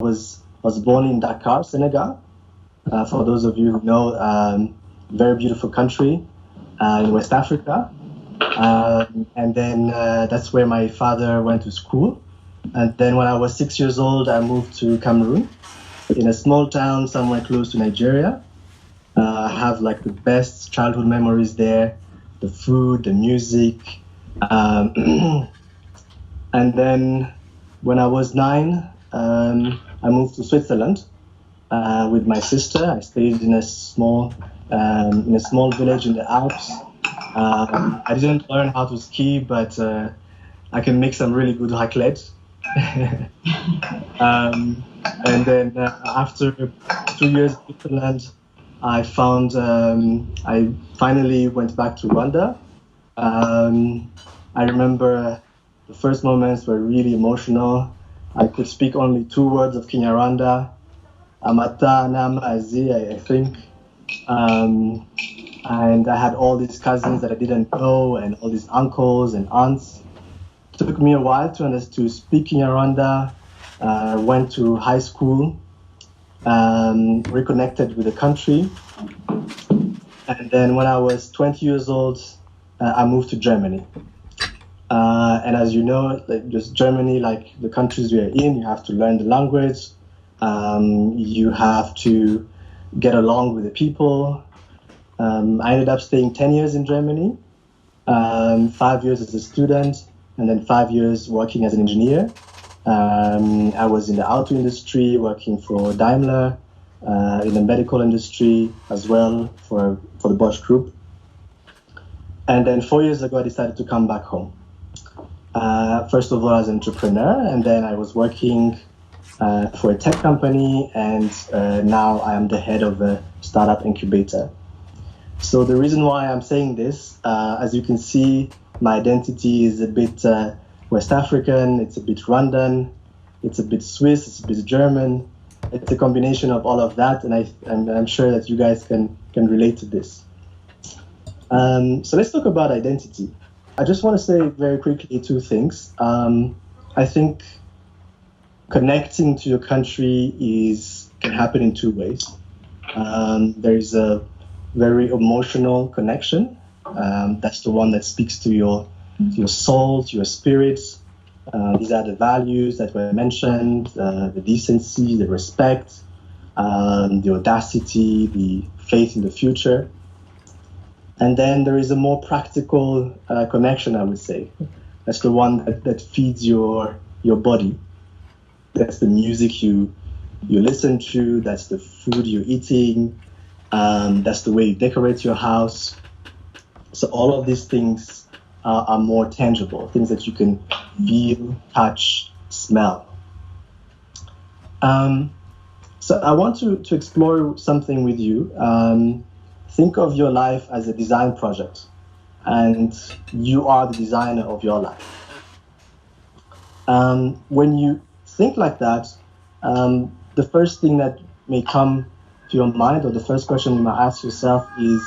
was born in Dakar, Senegal. For those of you who know, very beautiful country in West Africa. And then that's where my father went to school. And then when I was 6 years old, I moved to Cameroon, in a small town somewhere close to Nigeria. I have like the best childhood memories there, the food, the music. And then when I was 9, I moved to Switzerland with my sister. I stayed in a small village in the Alps. I didn't learn how to ski, but I can make some really good raclette. And then after 2 years in Switzerland, I finally went back to Rwanda. I remember the first moments were really emotional. I could speak only 2 words of Kinyarwanda, Amata, Nam, Azi, I think. And I had all these cousins that I didn't know, and all these uncles and aunts. It took me a while to speak Kinyarwanda. Went to high school, reconnected with the country. And then when I was 20 years old, I moved to Germany. And as you know, just Germany, like the countries we are in, you have to learn the language. You have to get along with the people. I ended up staying 10 years in Germany, 5 years as a student, and then 5 years working as an engineer. I was in the auto industry, working for Daimler, in the medical industry as well for the Bosch Group. And then 4 years ago, I decided to come back home. First of all, as an entrepreneur, and then I was working for a tech company, and now I am the head of a startup incubator. So the reason why I'm saying this, as you can see, my identity is a bit West African, it's a bit Rwandan, it's a bit Swiss, it's a bit German. It's a combination of all of that, and I'm sure that you guys can relate to this. So let's talk about identity. I just want to say very quickly 2 things. I think connecting to your country can happen in 2 ways. There is a very emotional connection. That's the one that speaks to your soul, to your spirit. These are the values that were mentioned, the decency, the respect, the audacity, the faith in the future. And then there is a more practical connection, I would say. That's the one that feeds your body. That's the music you listen to, that's the food you're eating, that's the way you decorate your house. So all of these things are more tangible, things that you can feel, touch, smell. So I want to explore something with you. Think of your life as a design project, and you are the designer of your life. When you think like that, the first thing that may come to your mind, or the first question you might ask yourself is,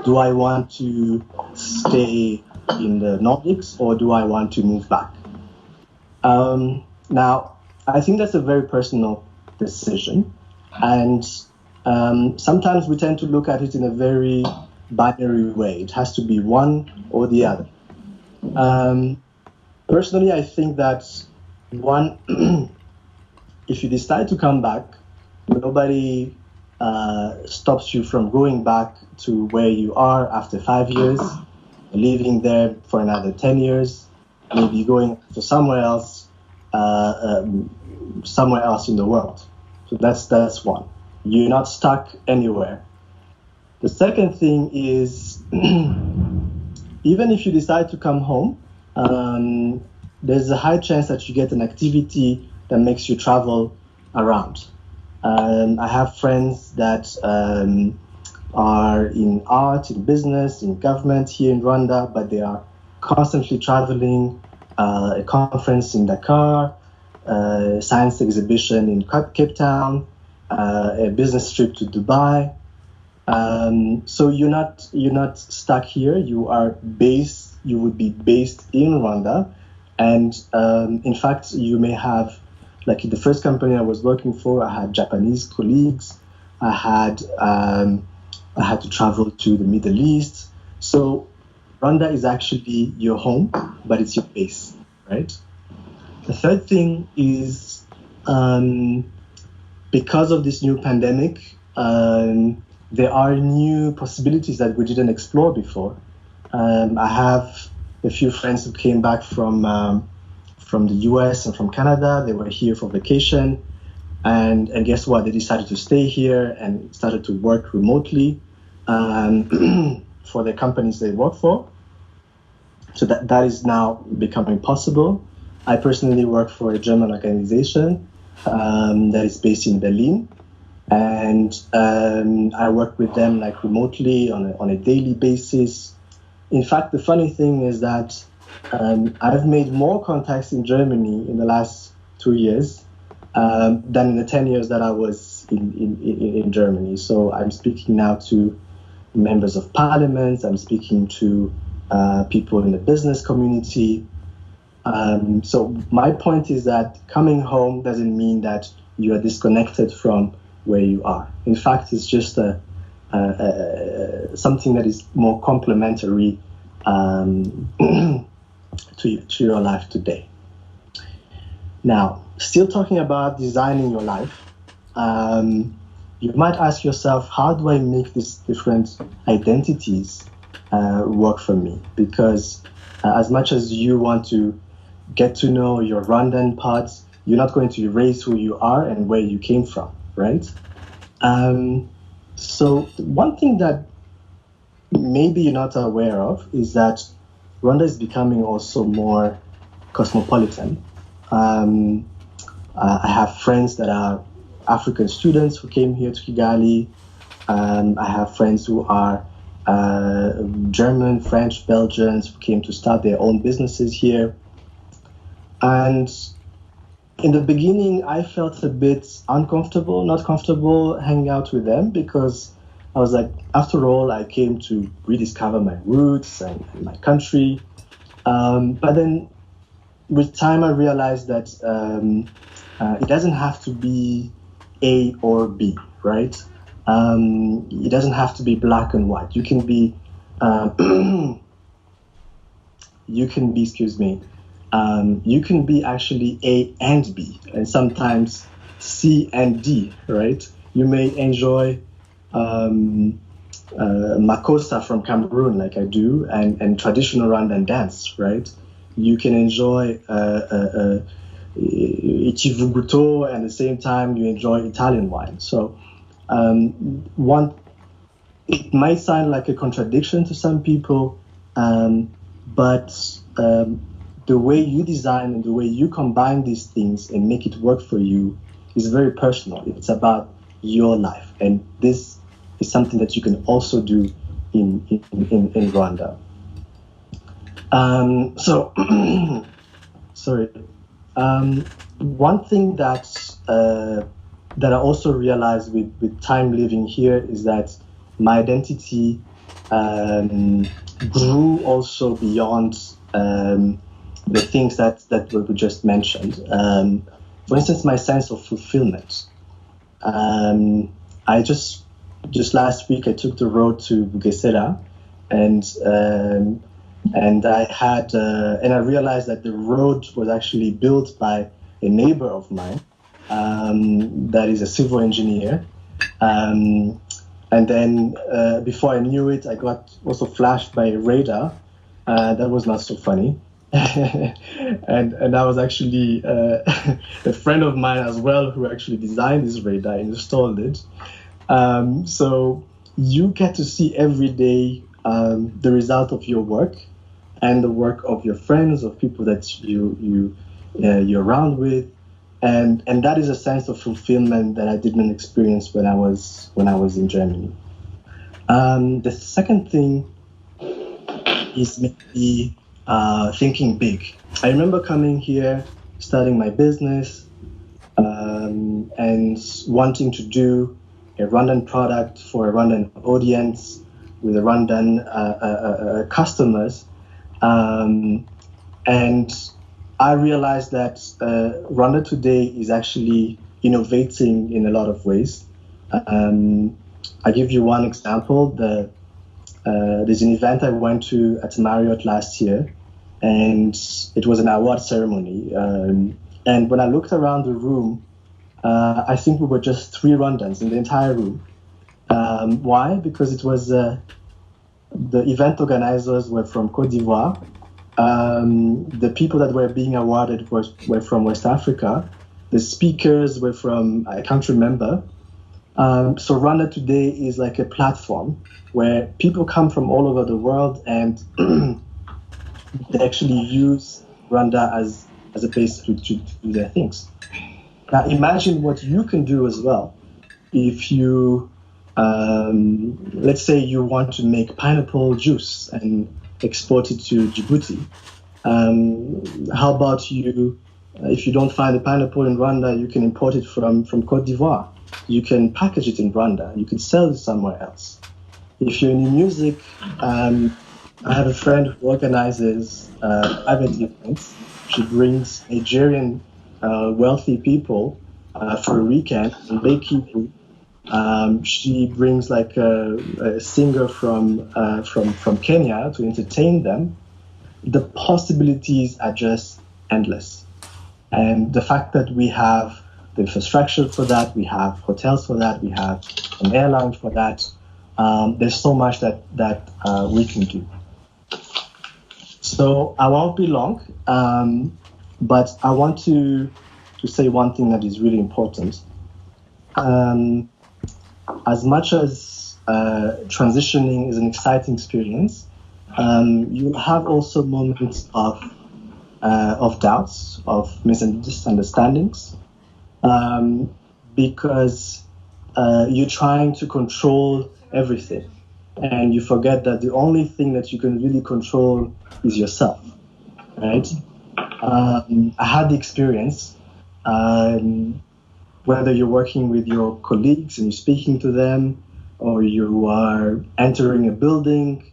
do I want to stay in the Nordics, or do I want to move back? Now, I think that's a very personal decision, and sometimes we tend to look at it in a very binary way. It has to be one or the other. Personally, I think that if you decide to come back, nobody stops you from going back to where you are after 5 years, living there for another 10 years, maybe going to somewhere else in the world. So that's one. You're not stuck anywhere. The second thing is, even if you decide to come home, there's a high chance that you get an activity that makes you travel around. I have friends that are in art, in business, in government here in Rwanda, but they are constantly traveling, a conference in Dakar, a science exhibition in Cape Town, a business trip to Dubai. So you're not stuck here. You would be based in Rwanda, and in fact, you may have like the first company I was working for, I had Japanese colleagues. I had to travel to the Middle East. So Rwanda is actually your home, but it's your base, right? The third thing is because of this new pandemic, there are new possibilities that we didn't explore before. I have a few friends who came back from the US and from Canada. They were here for vacation. And guess what? They decided to stay here and started to work remotely for the companies they work for. So that is now becoming possible. I personally work for a German organization that is based in Berlin. And I work with them like remotely on a daily basis. In fact, the funny thing is that I've made more contacts in Germany in the last 2 years than in the 10 years that I was in Germany. So I'm speaking now to members of parliament. I'm speaking to people in the business community. So my point is that coming home doesn't mean that you are disconnected from where you are. In fact, it's just something that is more complementary to your life today. Now, still talking about designing your life, you might ask yourself, how do I make these different identities work for me? Because as much as you want to get to know your Rwandan parts, you're not going to erase who you are and where you came from, right? So one thing that maybe you're not aware of is that Rwanda is becoming also more cosmopolitan. I have friends that are African students who came here to Kigali. I have friends who are German, French, Belgians who came to start their own businesses here. And in the beginning, I felt a bit uncomfortable, not comfortable hanging out with them because I was like, after all, I came to rediscover my roots and my country. But then with time, I realized that it doesn't have to be A or B, right? It doesn't have to be black and white. You can be, you can be actually A and B, and sometimes C and D, right? You may enjoy makossa from Cameroon, like I do, and traditional Rwandan dance, right? You can enjoy ichivuguto, and at the same time you enjoy Italian wine. So it might sound like a contradiction to some people, but the way you design and the way you combine these things and make it work for you is very personal. It's about your life, and this is something that you can also do in Rwanda. Sorry. One thing that I also realized with time living here is that my identity grew also beyond the things that we just mentioned. For instance, my sense of fulfillment. I just last week I took the road to Bugesera, and I realized that the road was actually built by a neighbor of mine that is a civil engineer. And then before I knew it, I got also flashed by a radar. That was not so funny. and that was actually a friend of mine as well who actually designed this radar and installed it. So you get to see every day the result of your work and the work of your friends, of people that you're around with, and that is a sense of fulfillment that I didn't experience when I was in Germany. The second thing is maybe thinking big. I remember coming here, starting my business, and wanting to do a Rwandan product for a Rwandan audience with a Rwandan customers. And I realized that Rwanda today is actually innovating in a lot of ways. I'll give you one example. There's an event I went to at Marriott last year, and it was an award ceremony. And when I looked around the room, I think we were just 3 Rwandans in the entire room. Why? Because it was the event organizers were from Côte d'Ivoire. The people that were being awarded were from West Africa. The speakers were from, I can't remember. So Rwanda today is like a platform where people come from all over the world, and they actually use Rwanda as a place to do their things. Now imagine what you can do as well if you, let's say you want to make pineapple juice and export it to Djibouti. How about you, if you don't find the pineapple in Rwanda, you can import it from Côte d'Ivoire. You can package it in Rwanda. You can sell it somewhere else. If you're in music, I have a friend who organizes private events. She brings Nigerian wealthy people for a weekend in Lekki. She brings like a singer from Kenya to entertain them. The possibilities are just endless. And the fact that we have the infrastructure for that, we have hotels for that, we have an airline for that, there's so much that we can do. So I won't be long, but I want to say one thing that is really important. As much as transitioning is an exciting experience, you have also moments of doubts, of misunderstandings, because you're trying to control everything, and you forget that the only thing that you can really control is yourself, right? I had the experience, whether you're working with your colleagues and you're speaking to them, or you are entering a building,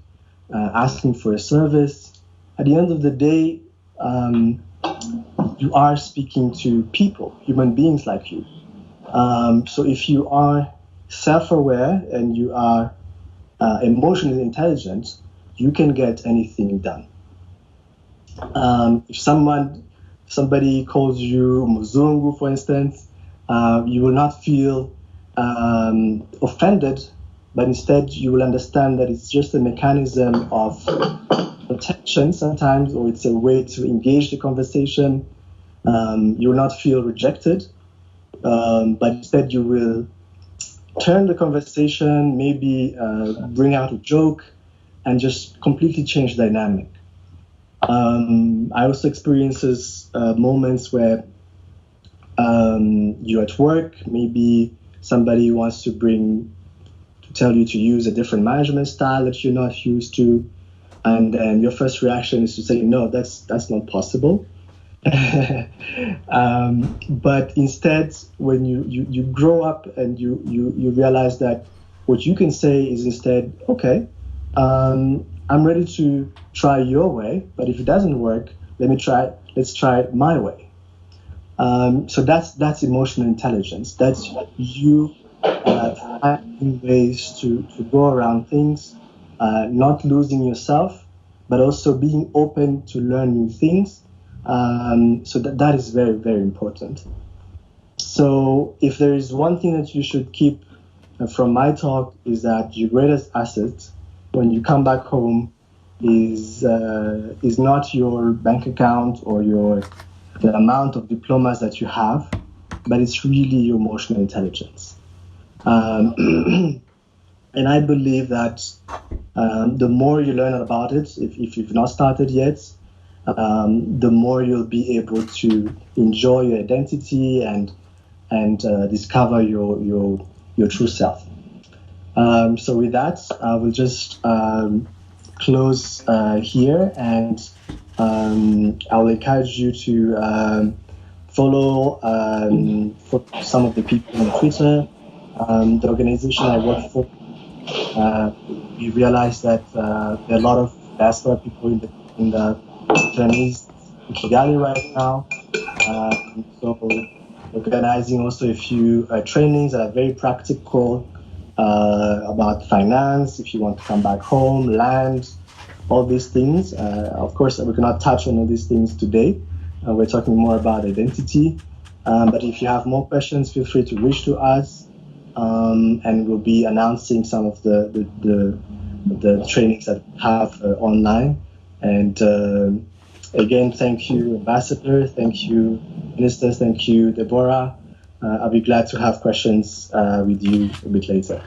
asking for a service, at the end of the day, you are speaking to people, human beings like you. So if you are self-aware and you are emotionally intelligent, you can get anything done. If somebody calls you Muzungu, for instance, you will not feel offended, but instead you will understand that it's just a mechanism of protection sometimes, or it's a way to engage the conversation. You will not feel rejected, but instead you will turn the conversation, maybe bring out a joke, and just completely change the dynamic. I also experiences moments where you're at work, maybe somebody wants to tell you to use a different management style that you're not used to, and then your first reaction is to say, no, that's not possible. But instead, when you grow up and you realize that what you can say is instead, okay, I'm ready to try your way, but if it doesn't work, let's try it my way. So that's emotional intelligence. That's you finding ways to go around things, not losing yourself, but also being open to learn new things. So that is very, very important. So if there is one thing that you should keep from my talk, is that your greatest asset when you come back home is not your bank account or the amount of diplomas that you have, but it's really your emotional intelligence. And I believe that the more you learn about it, if you've not started yet, the more you'll be able to enjoy your identity and discover your true self. So with that, I will just close here, and I will encourage you to follow some of the people on Twitter. The organization I work for, we realized that there are a lot of diaspora people in the Chinese Kigali right now. So organizing also a few trainings that are very practical about finance, if you want to come back home, land, all these things. Of course, we cannot touch on all these things today. We're talking more about identity. But if you have more questions, feel free to reach to us, and we'll be announcing some of the trainings that we have online. And again, thank you, Ambassador. Thank you, Ministers. Thank you, Deborah. I'll be glad to have questions with you a bit later.